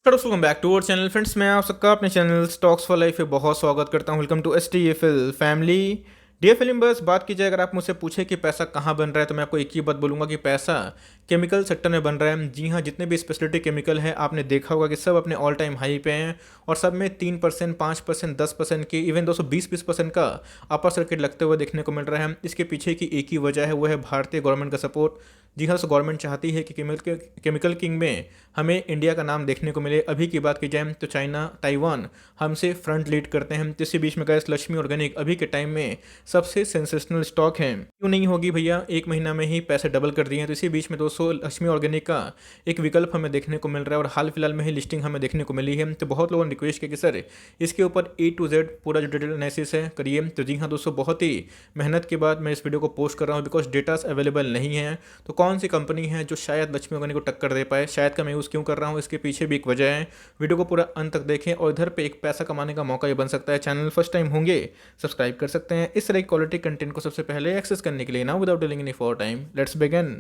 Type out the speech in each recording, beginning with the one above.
Welcome back to our channel friends. मैं आप सबका अपने चैनल स्टॉक्स फॉर लाइफ पे बहुत स्वागत करता हूं। Welcome to STFL family. Dear film बस बात की जाए, अगर आप मुझसे पूछे कि पैसा कहाँ बन रहा है तो मैं आपको एक ही बात बोलूंगा कि पैसा केमिकल सेक्टर में बन रहा है। जी हाँ, जितने भी स्पेशलिटी केमिकल है आपने देखा होगा कि सब अपने ऑल टाइम हाई पे हैं और सब में 3%, 5%, 10% की, इवन 220-20% का अपर सर्किट लगते हुए देखने को मिल रहा है। इसके पीछे की एक ही वजह है, वो है भारतीय गवर्नमेंट का सपोर्ट। जी हाँ, गवर्नमेंट चाहती है कि केमिकल किंग में हमें इंडिया का नाम देखने को मिले। अभी की बात की जाए तो चाइना, ताइवान हमसे फ्रंट लीड करते हैं। तो इसी बीच में गैस लक्ष्मी ऑर्गेनिक अभी के टाइम में सबसे सेंसेशनल स्टॉक है। क्यों नहीं होगी भैया, एक महीना में ही पैसे डबल कर दिए हैं। तो इसी बीच में दोस्तों लक्ष्मी ऑर्गेनिक का एक विकल्प हमें देखने को मिल रहा है और हाल फिलहाल में ही लिस्टिंग हमें देखने को मिली है। तो बहुत लोगों ने रिक्वेस्ट किया कि सर इसके ऊपर A to Z पूरा जो डिटेल एनालिसिस है करिए। तो जी हाँ दोस्तों, बहुत ही मेहनत के बाद मैं इस वीडियो को पोस्ट कर रहा हूँ बिकॉज डेटास अवेलेबल नहीं है। तो कौन सी कंपनी है जो शायद लक्ष्मी ऑर्गेनिक को टक्कर दे पाए, शायद का मैं यूज़ क्यों कर रहा हूँ, इसके पीछे भी एक वजह है। वीडियो को पूरा अंत तक देखें और इधर पे एक पैसा कमाने का मौका ये बन सकता है। चैनल फर्स्ट टाइम होंगे सब्सक्राइब कर सकते हैं इस तरह की क्वालिटी कंटेंट को सबसे पहले एक्सेस करने के लिए। Now without dealing any for time let's begin.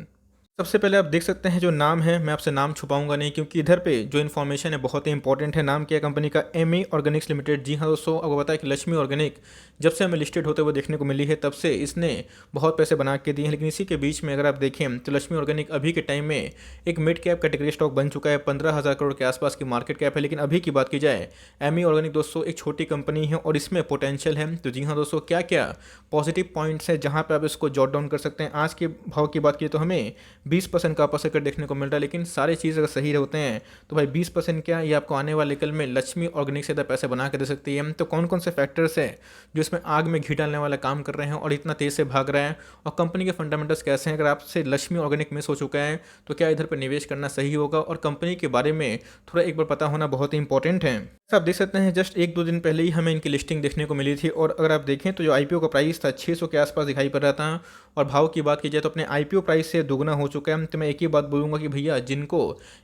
सबसे पहले आप देख सकते हैं जो नाम है, मैं आपसे नाम छुपाऊंगा नहीं क्योंकि इधर पे जो इन्फॉर्मेशन है बहुत ही इंपॉर्टेंट है। नाम क्या है कंपनी का? ME Organics limited. जी हाँ दोस्तों, आपको पता है कि लक्ष्मी ऑर्गेनिक जब से हमें लिस्टेड होते हुए देखने को मिली है तब से इसने बहुत पैसे बना के दिए हैं। लेकिन इसी के बीच में अगर आप देखें तो लक्ष्मी ऑर्गेनिक अभी के टाइम में एक मिड कैप कैटेगरी स्टॉक बन चुका है। 15,000 करोड़ के आसपास की मार्केट कैप है। लेकिन अभी की बात की जाए, ME ऑर्गेनिक दोस्तों एक छोटी कंपनी है और इसमें पोटेंशियल है। तो जी हाँ दोस्तों, क्या क्या पॉजिटिव पॉइंट्स हैं जहाँ पे आप इसको जॉट डाउन कर सकते हैं। आज के भाव की बात की तो हमें 20% का सर्किट देखने को मिल रहा है। लेकिन सारी चीज़ अगर सही होते हैं तो भाई 20% क्या, ये आपको आने वाले कल में लक्ष्मी ऑर्गेनिक से ज़्यादा पैसे बना के दे सकती है। तो कौन कौन से फैक्टर्स है जो इसमें आग में घी डालने वाला काम कर रहे हैं और इतना तेज़ से भाग रहा है, और कंपनी के फंडामेंटल्स कैसे हैं। अगर आपसे लक्ष्मी ऑर्गेनिक मिस हो चुका है तो क्या इधर पर निवेश करना सही होगा, और कंपनी के बारे में थोड़ा एक बार पता होना बहुत ही इंपॉर्टेंट है। आप देख सकते हैं जस्ट 1-2 दिन पहले ही हमें इनकी लिस्टिंग देखने को मिली थी और अगर आप देखें तो जो IPO का प्राइस था 600 के आसपास दिखाई पड़ रहा था, और भाव की बात की जाए तो अपने IPO प्राइस से दुगना हो चुका है। तो मैं एक ही बात बोलूँगा कि भैया जिनको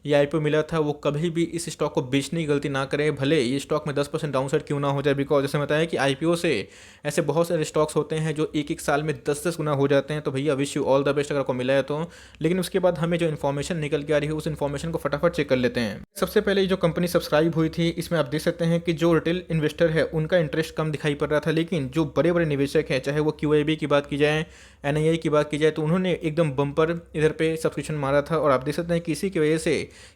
ये IPO मिला था वो कभी भी इस स्टॉक को बेचने की गलती ना करें, भले ये स्टॉक में 10% डाउनसाइड क्यों ना हो जाए। बिकॉज जैसे बताया कि IPO से ऐसे बहुत सारे स्टॉक्स होते हैं जो एक एक साल में 10-10 गुना हो जाते हैं। तो भैया wish you all the best अगर आपको मिला है तो। लेकिन उसके बाद हमें जो इन्फॉर्मेशन निकल के आ रही है उस इन्फॉर्मेशन को फटाफट चेक कर लेते हैं। सबसे पहले जो कंपनी सब्सक्राइब हुई थी इसमें आप देख सकते हैं कि जो रिटेल इन्वेस्टर है उनका इंटरेस्ट कम दिखाई पड़ रहा था, लेकिन जो बड़े बड़े निवेशक हैं, चाहे वो QIB की बात की जाए, NII की बात की जाए, तो उन्होंने एकदम बम्पर इधर पे सब्सक्रिप्शन मारा था। और आप देख सकते हैं कि इसी की वजह से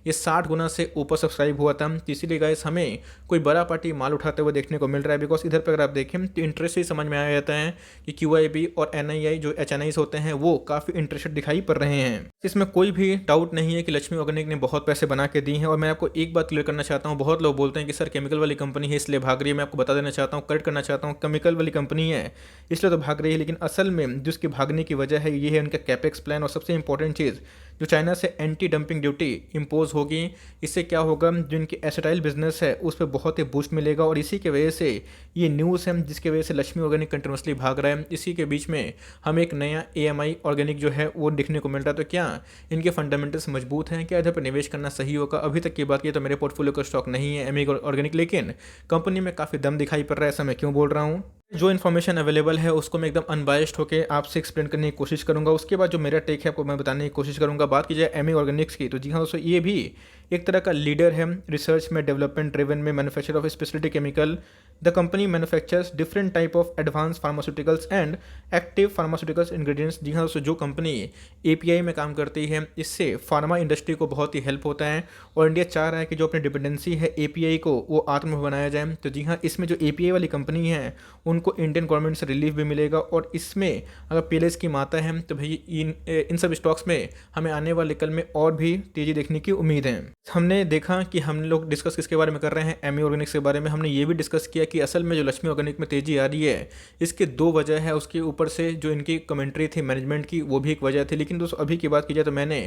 ये 60 गुना से ऊपर सब्सक्राइब हुआ था। तो इसीलिए गाइस हमें कोई बड़ा पार्टी माल उठाते हुए देखने को मिल रहा है। बिकॉज इधर पर अगर आप देखें तो इंटरेस्ट ही समझ में आ जाता है कि QIB और NII जो HNIs होते हैं वो काफ़ी इंटरेस्टेड दिखाई पड़ रहे हैं। इसमें कोई भी डाउट नहीं है कि लक्ष्मी ऑर्गेनिक ने बहुत पैसे बना के दिए हैं। और मैं आपको एक बात क्लियर करना चाहता हूँ, बहुत लोग बोलते हैं कि सर केमिकल वाली कंपनी है इसलिए भाग रही है। मैं आपको बता देना चाहता हूँ, करेक्ट करना चाहता हूँ, केमिकल वाली कंपनी है इसलिए तो भाग रही है। लेकिन असल में जिसकी भागने की वजह है ये है उनका कैपेक्स प्लान। और सबसे इंपॉर्टेंट चीज़, जो चाइना से एंटी डंपिंग ड्यूटी इंपोज होगी, इससे क्या होगा, जो इनकी एसिटाइल बिजनेस है उस पर बहुत ही बूस्ट मिलेगा। और इसी के वजह से ये न्यूज़ है जिसकी वजह से लक्ष्मी ऑर्गेनिक कंटिन्यूसली भाग रहा है। इसी के बीच में हमें एक नया AMI ऑर्गेनिक जो है वो दिखने को मिल रहा है। तो क्या इनके फंडामेंटल्स मजबूत हैं, क्या इधर पर निवेश करना सही होगा? अभी तक की बात की तो मेरे पोर्टफोलियो का स्टॉक नहीं है ME ऑर्गेनिक, लेकिन कंपनी में काफ़ी दम दिखाई पड़ रहा है। ऐसा मैं क्यों बोल रहा हूँ? जो इन्फॉर्मेशन अवेलेबल है उसको मैं एकदम अनबायस्ड होकर आपसे एक्सप्लेन करने की कोशिश करूंगा। उसके बाद जो मेरा टेक है आपको मैं बताने की कोशिश करूंगा। बात की जाए ME ऑर्गेनिक्स की तो जी हाँ दोस्तों, ये भी एक तरह का लीडर है रिसर्च में, डेवलपमेंट ड्रिवन में, manufacture of speciality chemical. The company manufactures different type of advance pharmaceuticals and active pharmaceuticals ingredients. जी हाँ दोस्तों, जो कंपनी API में काम करती है इससे फार्मा इंडस्ट्री को बहुत ही हेल्प होता है। और इंडिया चाह रहा है कि जो अपनी डिपेंडेंसी है API को वो आत्मनिर्भर बनाया जाए। तो जी हाँ, इसमें जो API वाली कंपनी है उनको इंडियन गवर्नमेंट से रिलीफ भी मिलेगा। और इसमें अगर पहले की माता है तो भाई इन सब स्टॉक्स में हमें आने वाले कल में और भी तेज़ी देखने की उम्मीद है। हमने देखा कि हम लोग डिस्कस किसके बारे में कर रहे हैं, ME ऑर्गेनिक्स के बारे में। हमने ये भी डिस्कस किया कि असल में जो लक्ष्मी ऑर्गेनिक में तेज़ी आ रही है इसके 2 वजह है। उसके ऊपर से जो इनकी कमेंट्री थी मैनेजमेंट की वो भी एक वजह थी। लेकिन दोस्तों अभी की बात की जाए तो मैंने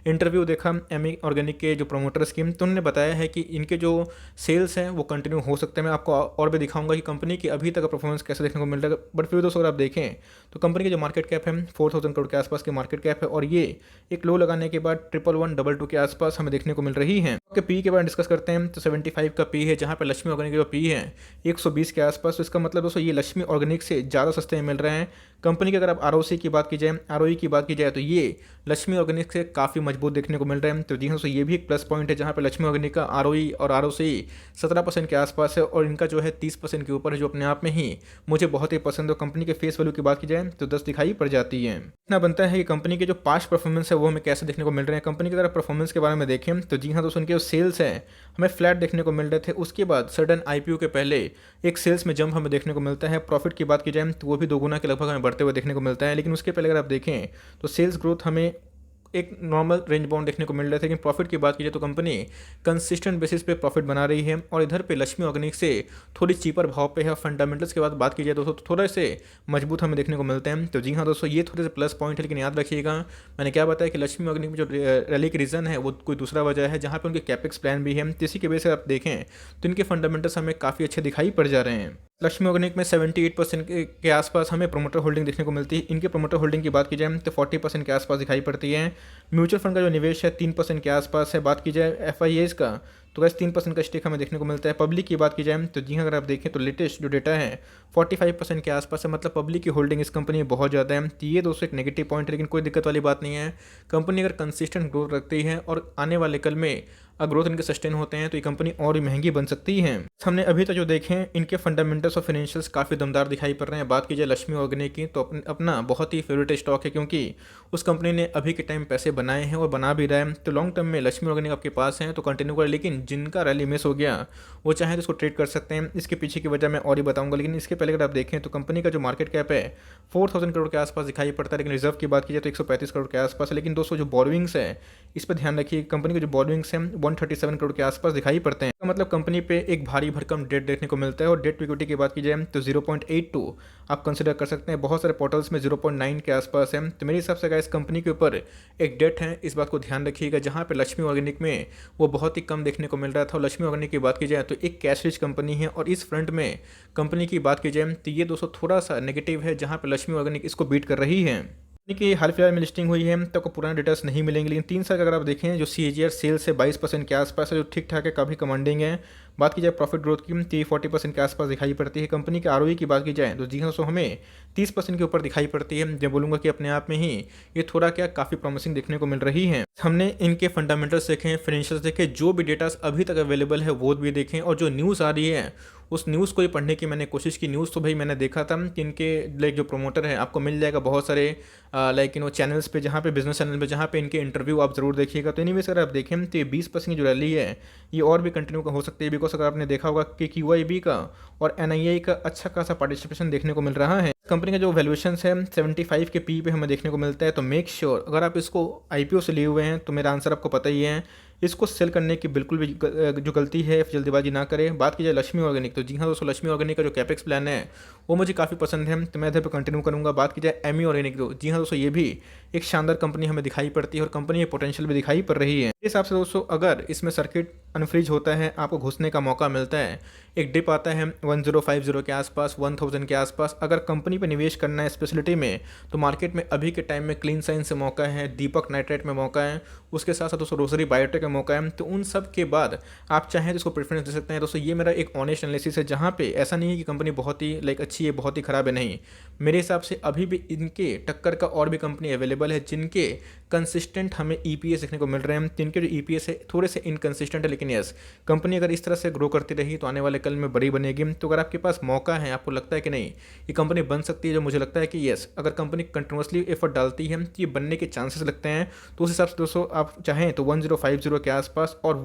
इंटरव्यू देखा ME ऑर्गेनिक के जो प्रमोटर स्कीम, तो उन्होंने बताया है कि इनके जो सेल्स हैं वो कंटिन्यू हो सकते हैं। मैं आपको और भी दिखाऊंगा कि कंपनी की अभी तक परफॉर्मेंस कैसे देखने को मिल रहा है। बट फिर दोस्तों अगर आप देखें तो कंपनी की जो मार्केट कैप है 4,000 करोड़ के आसपास की मार्केट कैप है, और ये एक लो लगाने के बाद 11,122 के आसपास हमें देखने को मिल रही है। ओके, पी के बारे में डिस्कस करते हैं तो 75 का पी है, जहाँ पर लक्ष्मी ऑर्गेनिक जो पी है 120 के आसपास। तो इसका मतलब दोस्तों ये लक्ष्मी ऑर्गेनिक से ज़्यादा सस्ते में मिल रहे हैं। कंपनी की अगर आप आरओसी की बात की जाए, आरओई की बात की जाए, तो ये लक्ष्मी ऑर्गेनिक से काफ़ी मजबूत देखने को मिल रहा है। तो जी हाँ दोस्तों, ये भी एक प्लस पॉइंट है जहाँ पे लक्ष्मी ऑर्गेनिक का आरओई और आरओसी 17% के आसपास है और इनका जो है 30% के ऊपर है, जो अपने आप में ही मुझे बहुत ही पसंद है। कंपनी के फेस वैल्यू की बात की जाए तो 10 दिखाई पड़ जाती है। इतना बनता है कि कंपनी के जो पास्ट परफॉर्मेंस है वो हमें कैसे देखने को मिल रहे हैं। कंपनी के अगर परफॉर्मेंस के बारे में देखें तो जी हाँ दोस्तों, उनके जो सेल्स हैं हमें फ्लैट देखने को मिल रहे थे। उसके बाद सडन आईपीओ के पहले एक सेल्स में जंप हमें देखने को मिलता है। प्रॉफिट की बात की जाए तो वो भी 2 गुना के लगभग हमें बढ़ते हुए देखने को मिलता है। लेकिन उसके पहले अगर आप देखें तो सेल्स ग्रोथ हमें एक नॉर्मल रेंज बाउंड देखने को मिल रहा था। लेकिन प्रॉफिट की बात कीजिए तो कंपनी कंसिस्टेंट बेसिस पे प्रॉफिट बना रही है और इधर पे लक्ष्मी ऑर्गेनिक से थोड़ी चीपर भाव पे है। फंडामेंटल्स के बाद बात की जाए दोस्तों तो थोड़े से मजबूत हमें देखने को मिलते हैं। तो जी हाँ दोस्तों, ये थोड़े से प्लस पॉइंट है। लेकिन याद रखिएगा, मैंने क्या बताया कि लक्ष्मी ऑर्गेनिक में जो रैली की रीज़न है वो कोई दूसरा वजह है, जहाँ पे उनके कैपेक्स प्लान भी है। तो इसी की वजह से आप देखें तो इनके फंडामेंटल्स हमें काफ़ी अच्छे दिखाई पड़ जा रहे हैं। लक्ष्मी ऑर्गेनिक में 78% के आसपास हमें प्रोमोटर होल्डिंग देखने को मिलती है। इनके प्रोमोटर होल्डिंग की बात की जाए तो 40% के आसपास दिखाई पड़ती है। म्यूचुअल फंड का जो निवेश है 3% के आसपास है। बात की जाए एफआईएस का तो वैसे 3% का स्टेक हमें देखने को मिलता है। पब्लिक की बात की जाए तो जी हाँ, अगर आप देखें तो लेटेस्ट जो डेटा है 45% के आसपास है। मतलब पब्लिक की होल्डिंग इस कंपनी में बहुत ज़्यादा है। तो ये दोस्तों एक नेगेटिव पॉइंट है, लेकिन कोई दिक्कत वाली बात नहीं है। कंपनी अगर कंसिस्टेंट ग्रोथ रखती है और आने वाले कल में ग्रोथ इनके सस्टेन होते हैं तो ये कंपनी और भी महंगी बन सकती है। हमने अभी तक जो देखे इनके फंडामेंटल्स और फाइनेंशियल्स काफ़ी दमदार दिखाई पड़ रहे हैं। बात की जाए लक्ष्मी ऑर्गेनिक की तो अपना बहुत ही फेवरेट स्टॉक है, क्योंकि उस कंपनी ने अभी के टाइम पैसे बनाए हैं और बना भी रहा है। तो लॉन्ग टर्म में लक्ष्मी ऑर्गेनिक आपके पास है तो कंटिन्यू करें। लेकिन जिनका रैली मिस हो गया वो चाहे तो इसको ट्रेड कर सकते हैं। इसके पीछे की वजह मैं और ही बताऊंगा। लेकिन इसके पहले अगर आप देखें तो कंपनी का जो मार्केट कैप है 4000 करोड़ के आसपास दिखाई पड़ता है। लेकिन रिजर्व की बात की जाए तो 135 करोड़ के आसपास है। लेकिन दोस्तों जो बोरोइंग्स है इस पर ध्यान रखिए, कंपनी के जो बोरोइंग्स हैं 137 करोड़ के आसपास दिखाई पड़ते हैं। मतलब कंपनी पे एक भारी भरकम डेट देखने को मिलता है। और डेट टू इक्विटी की बात की जाए तो 0.82 आप कंसिडर कर सकते हैं। बहुत सारे पोर्टल्स में 0.9 के आसपास है। तो मेरे हिसाब से इस कंपनी के ऊपर एक डेट है, इस बात को ध्यान रखिएगा। जहाँ पे लक्ष्मी ऑर्गेनिक में वो बहुत ही कम देखने को मिल रहा था। और लक्ष्मी ऑर्गेनिक की बात की जाए तो एक कैश रिच कंपनी है और इस फ्रंट में कंपनी की बात की जाए तो ये दोस्तों थोड़ा सा नेगेटिव है, जहाँ पे लक्ष्मी ऑर्गेनिक इसको बीट कर रही है। कि हाल फिलहाल में लिस्टिंग हुई है तो आपको पुराने डिटेल्स नहीं मिलेंगे। लेकिन 3 साल का अगर आप देखें जो सीएजीआर सेल्स है 22% के आसपास है, जो ठीक ठाक है, काफ़ी कमांडिंग है। बात की जाए प्रॉफिट ग्रोथ की तो 40% के आसपास दिखाई पड़ती है। कंपनी के आरओई की बात की जाए तो जी हाँ दोस्तों, हमें 30% के ऊपर दिखाई पड़ती है। मैं बोलूँगा कि अपने आप में ही ये थोड़ा क्या काफ़ी प्रॉमिसिंग देखने को मिल रही है। हमने इनके फंडामेंटल्स देखें, फाइनेंशियल्स देखे, जो भी डेटा अभी तक अवेलेबल है वो भी देखें। और जो न्यूज़ आ रही है उस न्यूज़ को ही पढ़ने की मैंने कोशिश की। न्यूज़ तो भाई मैंने देखा था कि इनके लाइक जो प्रोमोटर है आपको मिल जाएगा बहुत सारे लाइक चैनल्स पे, जहाँ पे बिजनेस चैनल पे, जहाँ पे इनके इंटरव्यू आप जरूर देखिएगा। तो एनीवेज अगर आप देखें तो ये 20% की जो रैली है ये और भी कंटिन्यू हो सकती है। बिकॉज अगर आपने देखा होगा कि क्यूआईबी का और एनआईआई का अच्छा खासा पार्टिसिपेशन देखने को मिल रहा है। कंपनी का जो वैल्यूएशन है 75 के पी पे हमें देखने को मिलता है। तो मेक श्योर अगर आप इसको आईपीओ से लिए हुए हैं तो मेरा आंसर आपको पता ही है, इसको सेल करने की बिल्कुल भी जो गलती है जल्दीबाजी ना करें। बात की जाए लक्ष्मी ऑर्गेनिक तो जी हाँ दोस्तों, लक्ष्मी ऑर्गेनिक का जो कैपेक्स प्लान है वो मुझे काफ़ी पसंद है, तो मैं इधर पर कंटिन्यू करूँगा। बात की जाए एमी ऑर्गेनिक तो जी हाँ दोस्तों, ये भी एक शानदार कंपनी हमें दिखाई पड़ती है और कंपनी में पोटेंशियल भी दिखाई पड़ रही है। इस हिसाब से दोस्तों अगर इसमें सर्किट अनफ्रीज होता है, आपको घुसने का मौका मिलता है, एक डिप आता है 1050 के आसपास, 1000 के आसपास, अगर कंपनी पे निवेश करना है स्पेशलिटी में तो मार्केट में अभी के टाइम में क्लीन साइंस से मौका है, दीपक नाइट्रेट में मौका है, उसके साथ साथ दोस्तों रोसरी बायोटेक में मौका है। तो उन सब के बाद आप चाहें तो इसको प्रेफरेंस दे सकते हैं। दोस्तों ये मेरा एक ऑनेस्ट एनालिसिस है, जहाँ पे ऐसा नहीं है कि कंपनी बहुत ही लाइक अच्छी है, बहुत ही खराब है, नहीं। मेरे हिसाब से अभी भी इनके टक्कर का और भी कंपनी अवेलेबल है जिनके कंसिस्टेंट हमें ईपीएस देखने को मिल रहे हैं। जिनके जो ईपीएस है थोड़े से इनकंसिस्टेंट है, लेकिन यस कंपनी अगर इस तरह से ग्रो करती रही तो आने वाले कल में बड़ी बनेगी। तो अगर आपके पास मौका है, आपको लगता है कि नहीं ये कंपनी बन सकती है, जो मुझे लगता है कि यस अगर कंपनी कंटिन्यूसली एफर्ट डालती है तो ये बनने के चांसेस लगते हैं। तो उस हिसाब से दोस्तों आप चाहें तो 1050 के आसपास और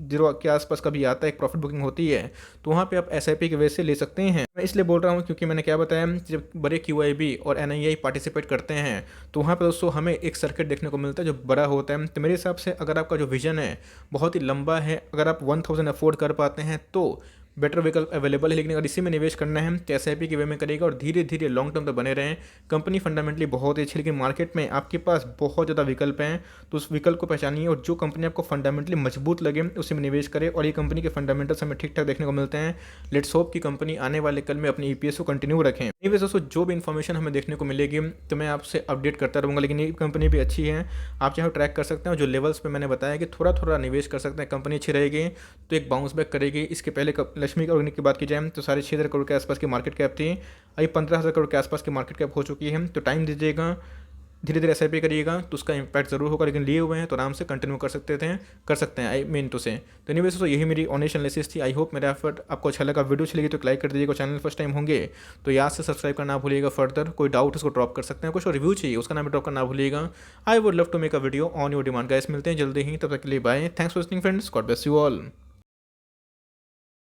10 के आसपास कभी आता है, एक प्रॉफिट बुकिंग होती है, तो वहाँ पे आप एसआईपी की वजह से ले सकते हैं। मैं इसलिए बोल रहा हूँ क्योंकि मैंने क्या बताया, जब बड़े क्यूआईबी और एनआईआई पार्टिसिपेट करते हैं तो वहाँ पर दोस्तों हमें एक सर्किट देखने को मिलता है जो बड़ा होता है। तो मेरे हिसाब से अगर आपका जो विजन है बहुत ही लंबा है, अगर आप 1000 अफोर्ड कर पाते हैं तो बेटर विकल्प अवेलेबल है। लेकिन अगर इसी में निवेश करना है तो एसआईपी के वे में करेगा और धीरे धीरे लॉन्ग टर्म तक बने रहें। कंपनी फंडामेंटली बहुत ही अच्छी, लेकिन मार्केट में आपके पास बहुत ज़्यादा विकल्प हैं, तो उस विकल्प को पहचानिए और जो कंपनी आपको फंडामेंटली मजबूत लगे उसी में निवेश करें। और ये कंपनी के फंडामेंटल्स हमें ठीक ठाक देखने को मिलते हैं। लेट्स होप की कंपनी आने वाले कल में अपनी ईपीएस को कंटिन्यू रखें। एनीवेज दोस्तों जो भी इन्फॉर्मेशन हमें देखने को मिलेगी तो मैं आपसे अपडेट करता रहूँगा। लेकिन ये कंपनी भी अच्छी है, आप चाहे ट्रैक कर सकते हैं। जो लेवल्स पे मैंने बताया कि थोड़ा थोड़ा निवेश कर सकते हैं, कंपनी अच्छी रहेगी तो एक बाउंस बैक करेगी। इसके पहले लक्ष्मी ऑर्गेनिक की बात की जाए तो 6,500 करोड़ के आसपास की मार्केट कैप थी, अभी 15,000 करोड़ के आसपास की मार्केट कैप हो चुकी है। तो टाइम दीजिएगा, धीरे धीरे SIP करिएगा तो उसका इम्पैक्ट ज़रूर होगा, लेकिन लिए हुए हैं तो आराम से कंटिन्यू कर सकते हैं आई मीन टू से। तो एनीवेज तो यही मेरी ऑनेस्ट एनालिसिस थी। आई होप मेरा एफर्ट आपको अच्छा लगा। वीडियो अच्छी लगी तो लाइक कर दीजिएगा, चैनल फर्स्ट टाइम होंगे तो याद से सब्सक्राइब करना ना भूलिएगा। फर्दर कोई डाउट उसको ड्रॉप कर सकते हैं, कुछ रिव्यू चाहिए उसका नाम ड्रॉप करना भूलिएगा। I would love to make a video on your demand guys. मिलते हैं जल्दी ही, तब तक के लिए bye. Thanks for listening friends, God bless you all.